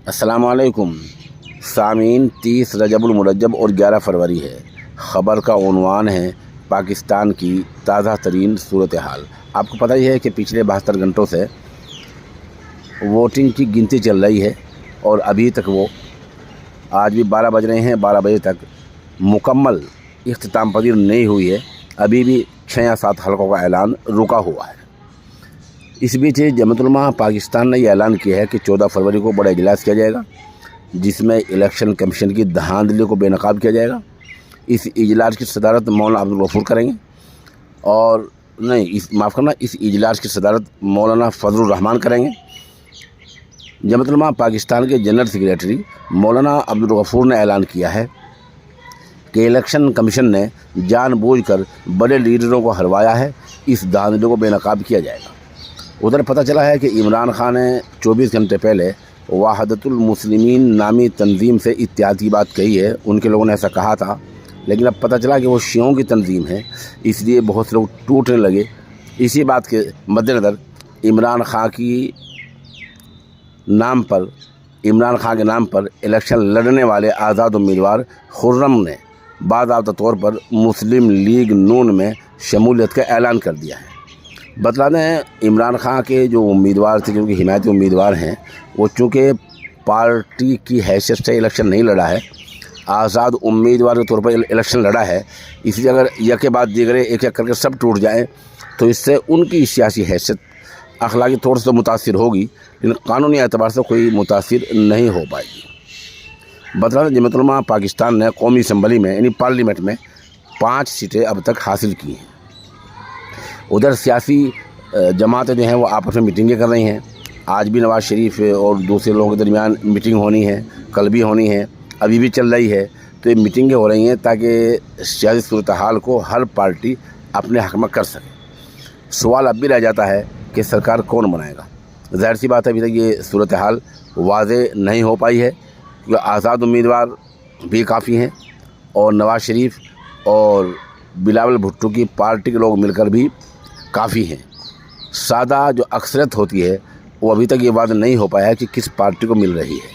अस्सलाम वालेकुम सामीन। 30 रजबुल मुरज्जब और 11 फरवरी है। ख़बर का उन्वान है पाकिस्तान की ताज़ा तरीन सूरत हाल। आपको पता ही है कि पिछले 72 घंटों से वोटिंग की गिनती चल रही है और अभी तक वो आज भी 12 बज रहे हैं, 12 बजे तक मुकम्मल इख्तिताम पजीर नहीं हुई है। अभी भी 6 या 7 हलकों का ऐलान रुका हुआ है। इस बीच जमात उलमा पाकिस्तान ने यह ऐलान किया है कि 14 फरवरी को बड़ा इजलास किया जाएगा, जिसमें इलेक्शन कमीशन की धांधली को बेनकाब किया जाएगा। इस इजलास की सदारत मौलाना अब्दुल गफूर करेंगे और इस इजलास की सदारत मौलाना फजलुर रहमान करेंगे। जमात उलमा पाकिस्तान के जनरल सेक्रेटरी मौलाना अब्दुल गफूर ने ऐलान किया है कि इलेक्शन कमीशन ने जानबूझकर बड़े लीडरों को हरवाया है, इस धांधली को बेनकाब किया जाएगा। उधर पता चला है कि इमरान खान ने 24 घंटे पहले वहादतुल मुस्लिमीन नामी तंजीम से इत्तेहाद की बात कही है। उनके लोगों ने ऐसा कहा था, लेकिन अब पता चला कि वो शियों की तंजीम है, इसलिए बहुत से लोग टूटने लगे। इसी बात के मद्देनज़र इमरान खान के नाम पर इलेक्शन लड़ने वाले आज़ाद उम्मीदवार खुर्रम ने बाज़ाब्ता तौर पर मुस्लिम लीग नून में शमूलियत का ऐलान कर दिया है। बतला दें, इमरान खान के जो उम्मीदवार थे, क्योंकि हिमायती उम्मीदवार हैं, वो चूँकि पार्टी की हैसियत से इलेक्शन नहीं लड़ा है, आज़ाद उम्मीदवार के तौर पर इलेक्शन लड़ा है, इसलिए अगर एक के बाद दीगरे एक एक करके सब टूट जाएं तो इससे उनकी सियासी हैसियत अखलाकी तौर से तो मुतासिर होगी, लेकिन कानूनी एतबार से कोई मुतासिर नहीं हो पाएगी। बतला दें, जमात उलमा पाकिस्तान ने कौमी असम्बली में यानी पार्लियामेंट में 5 सीटें अब तक हासिल की हैं। उधर सियासी जमातें जो हैं वो आपस में मीटिंगें कर रही हैं। आज भी नवाज़ शरीफ और दूसरे लोगों के दरमियान मीटिंग होनी है, कल भी होनी है, अभी भी चल रही है। तो ये मीटिंगें हो रही हैं ताकि सियासी सूरत हाल को हर पार्टी अपने हक़ में कर सके। सवाल अब भी रह जाता है कि सरकार कौन बनाएगा। ज़ाहिर सी बात है, अभी तक ये सूरत हाल वाज़े नहीं हो पाई है, क्योंकि आज़ाद उम्मीदवार भी काफ़ी हैं और नवाज़ शरीफ और बिलावल भुट्टो की पार्टी के लोग मिलकर भी काफ़ी हैं। सादा जो अक्सरियत होती है वो अभी तक ये वादा नहीं हो पाया है कि किस पार्टी को मिल रही है।